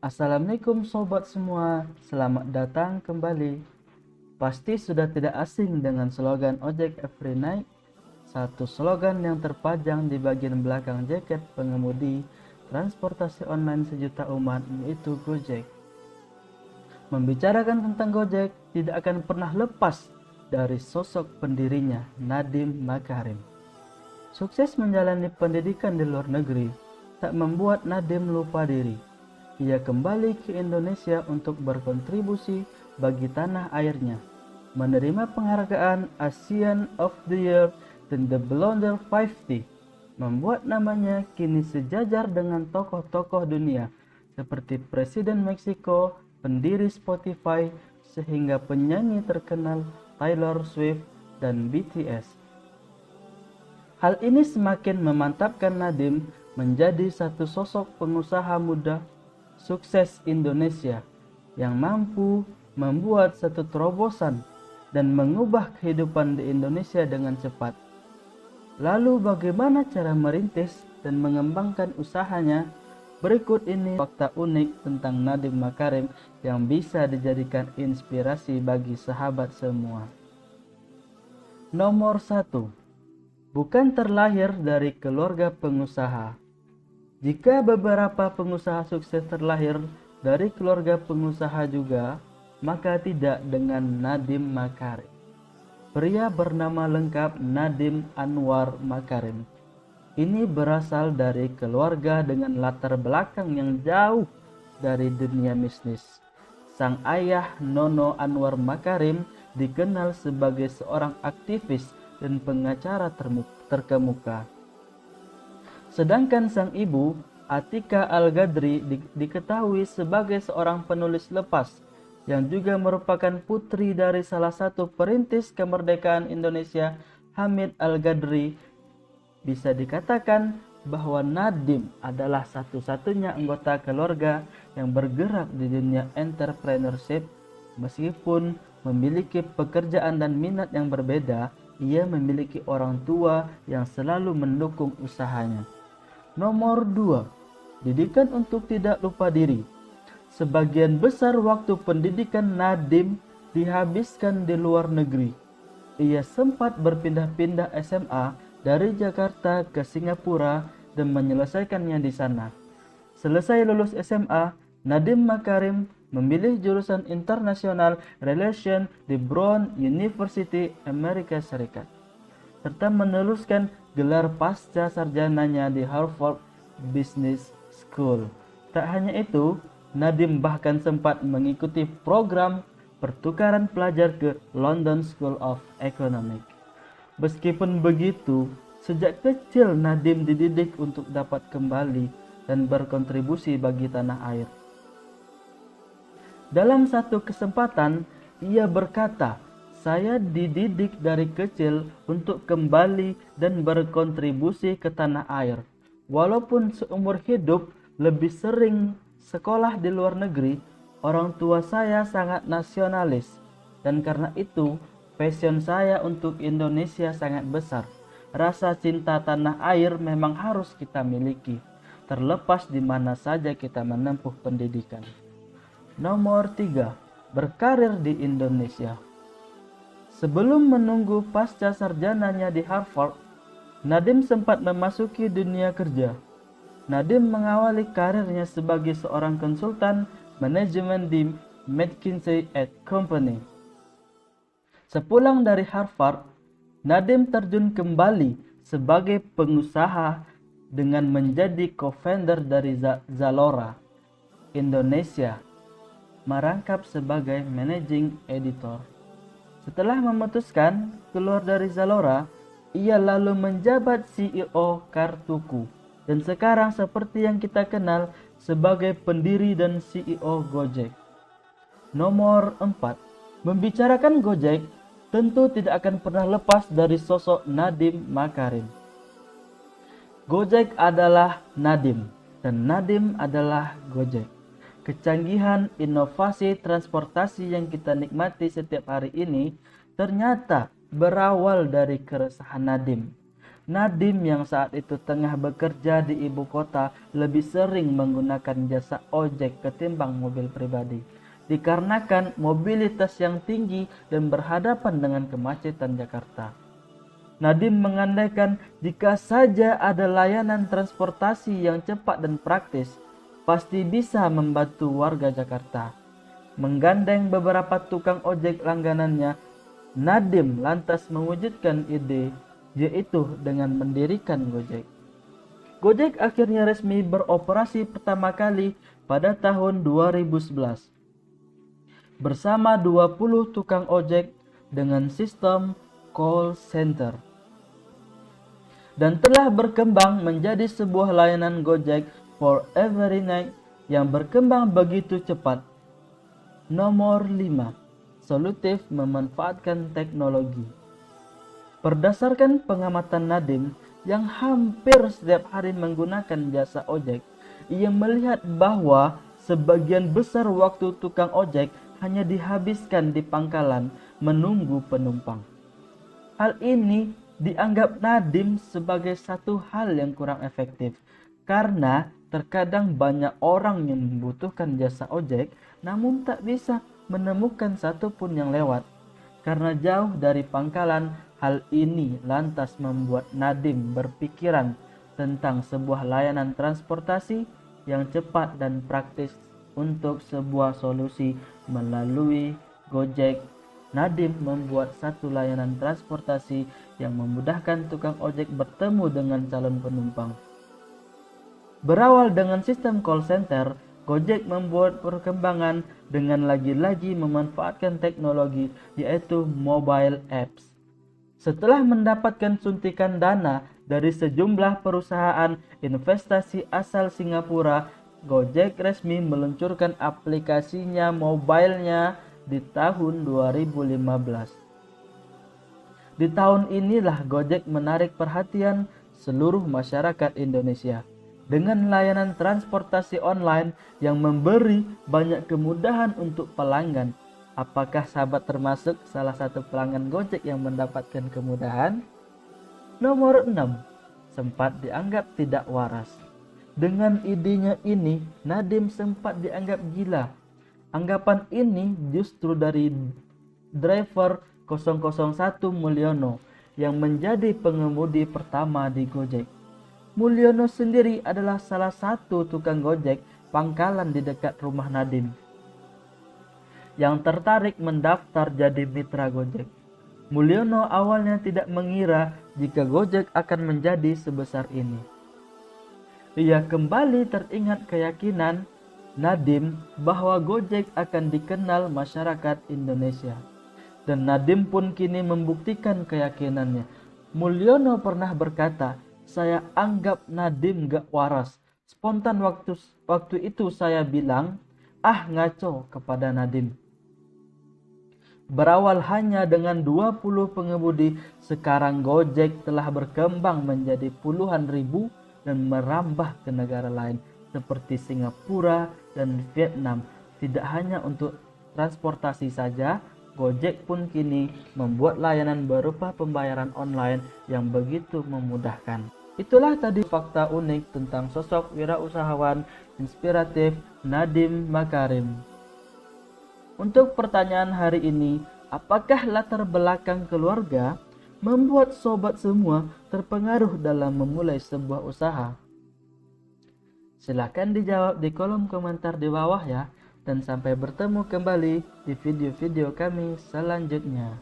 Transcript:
Assalamualaikum sobat semua, selamat datang kembali. Pasti sudah tidak asing dengan slogan Ojek Every Night, satu slogan yang terpajang di bagian belakang jaket pengemudi transportasi online sejuta umat, yaitu Gojek. Membicarakan tentang Gojek tidak akan pernah lepas dari sosok pendirinya, Nadiem Makarim. Sukses menjalani pendidikan di luar negeri tak membuat Nadiem lupa diri. Ia kembali ke Indonesia untuk berkontribusi bagi tanah airnya, menerima penghargaan ASEAN of the Year dan The Blunder 50, membuat namanya kini sejajar dengan tokoh-tokoh dunia seperti Presiden Meksiko, pendiri Spotify, sehingga penyanyi terkenal Taylor Swift dan BTS. Hal ini semakin memantapkan Nadiem menjadi satu sosok pengusaha muda sukses Indonesia yang mampu membuat satu terobosan dan mengubah kehidupan di Indonesia dengan cepat. Lalu bagaimana cara merintis dan mengembangkan usahanya? Berikut ini fakta unik tentang Nadiem Makarim yang bisa dijadikan inspirasi bagi sahabat semua. Nomor 1. Bukan terlahir dari keluarga pengusaha. Jika beberapa pengusaha sukses terlahir dari keluarga pengusaha juga, maka tidak dengan Nadiem Makarim. Pria bernama lengkap Nadiem Anwar Makarim ini berasal dari keluarga dengan latar belakang yang jauh dari dunia bisnis. Sang ayah Nono Anwar Makarim dikenal sebagai seorang aktivis dan pengacara terkemuka. Sedangkan sang ibu, Atika Al-Gadri, diketahui sebagai seorang penulis lepas yang juga merupakan putri dari salah satu perintis kemerdekaan Indonesia, Hamid Al-Gadri. Bisa dikatakan bahwa Nadiem adalah satu-satunya anggota keluarga yang bergerak di dunia entrepreneurship. Meskipun memiliki pekerjaan dan minat yang berbeda, ia memiliki orang tua yang selalu mendukung usahanya. Nomor 2. Didikan untuk tidak lupa diri. Sebagian besar waktu pendidikan Nadiem dihabiskan di luar negeri. Ia sempat berpindah-pindah SMA dari Jakarta ke Singapura dan menyelesaikannya di sana. Selesai lulus SMA, Nadiem Makarim memilih jurusan International Relations di Brown University, Amerika Serikat, serta meneruskan gelar pasca sarjananya di Harvard Business School. Tak hanya itu, Nadiem bahkan sempat mengikuti program pertukaran pelajar ke London School of Economics. Meskipun begitu, sejak kecil Nadiem dididik untuk dapat kembali dan berkontribusi bagi tanah air. Dalam satu kesempatan, ia berkata, "Saya dididik dari kecil untuk kembali dan berkontribusi ke tanah air. Walaupun seumur hidup lebih sering sekolah di luar negeri, orang tua saya sangat nasionalis, dan karena itu passion saya untuk Indonesia sangat besar. Rasa cinta tanah air memang harus kita miliki, terlepas di mana saja kita menempuh pendidikan." Nomor 3. Berkarir di Indonesia. Sebelum menunggu pasca sarjananya di Harvard, Nadiem sempat memasuki dunia kerja. Nadiem mengawali karirnya sebagai seorang konsultan manajemen di McKinsey & Company. Sepulang dari Harvard, Nadiem terjun kembali sebagai pengusaha dengan menjadi co-founder dari Zalora Indonesia, merangkap sebagai managing editor. Setelah memutuskan keluar dari Zalora, ia lalu menjabat CEO Kartuku dan sekarang seperti yang kita kenal sebagai pendiri dan CEO Gojek. Nomor 4. Membicarakan Gojek tentu tidak akan pernah lepas dari sosok Nadiem Makarim. Gojek adalah Nadiem dan Nadiem adalah Gojek. Kecanggihan inovasi transportasi yang kita nikmati setiap hari ini ternyata berawal dari keresahan Nadiem. Nadim yang saat itu tengah bekerja di ibu kota lebih sering menggunakan jasa ojek ketimbang mobil pribadi, dikarenakan mobilitas yang tinggi dan berhadapan dengan kemacetan Jakarta. Nadim mengandaikan jika saja ada layanan transportasi yang cepat dan praktis, pasti bisa membantu warga Jakarta. Menggandeng beberapa tukang ojek langganannya, Nadim lantas mewujudkan ide, yaitu dengan mendirikan Gojek. Gojek akhirnya resmi beroperasi pertama kali pada tahun 2011 bersama 20 tukang ojek dengan sistem call center, dan telah berkembang menjadi sebuah layanan Gojek for every night yang berkembang begitu cepat. Nomor 5. Solutif memanfaatkan teknologi. Berdasarkan pengamatan Nadim yang hampir setiap hari menggunakan jasa ojek, ia melihat bahwa sebagian besar waktu tukang ojek hanya dihabiskan di pangkalan menunggu penumpang. Hal ini dianggap Nadim sebagai satu hal yang kurang efektif, karena terkadang banyak orang yang membutuhkan jasa ojek namun tak bisa menemukan satupun yang lewat. Karena jauh dari pangkalan, hal ini lantas membuat Nadim berpikiran tentang sebuah layanan transportasi yang cepat dan praktis. Untuk sebuah solusi melalui Gojek, Nadim membuat satu layanan transportasi yang memudahkan tukang ojek bertemu dengan calon penumpang. Berawal dengan sistem call center, Gojek membuat perkembangan dengan lagi-lagi memanfaatkan teknologi, yaitu mobile apps. Setelah mendapatkan suntikan dana dari sejumlah perusahaan investasi asal Singapura, Gojek resmi meluncurkan aplikasinya mobilenya di tahun 2015. Di tahun inilah Gojek menarik perhatian seluruh masyarakat Indonesia dengan layanan transportasi online yang memberi banyak kemudahan untuk pelanggan. Apakah sahabat termasuk salah satu pelanggan Gojek yang mendapatkan kemudahan? Nomor 6. Sempat dianggap tidak waras. Dengan idenya ini, Nadim sempat dianggap gila. Anggapan ini justru dari driver 001 Mulyono yang menjadi pengemudi pertama di Gojek. Mulyono sendiri adalah salah satu tukang Gojek pangkalan di dekat rumah Nadim yang tertarik mendaftar jadi mitra Gojek. Mulyono awalnya tidak mengira jika Gojek akan menjadi sebesar ini. Ia kembali teringat keyakinan Nadim bahwa Gojek akan dikenal masyarakat Indonesia. Dan Nadim pun kini membuktikan keyakinannya. Mulyono pernah berkata, "Saya anggap Nadim gak waras." Spontan waktu itu saya bilang, "Ah, ngaco," kepada Nadim. Berawal hanya dengan 20 pengemudi, sekarang Gojek telah berkembang menjadi puluhan ribu dan merambah ke negara lain seperti Singapura dan Vietnam. Tidak hanya untuk transportasi saja, Gojek pun kini membuat layanan berupa pembayaran online yang begitu memudahkan. Itulah tadi fakta unik tentang sosok wirausahawan inspiratif Nadim Makarim. Untuk pertanyaan hari ini, apakah latar belakang keluarga membuat sobat semua terpengaruh dalam memulai sebuah usaha? Silahkan dijawab di kolom komentar di bawah ya. Dan sampai bertemu kembali di video-video kami selanjutnya.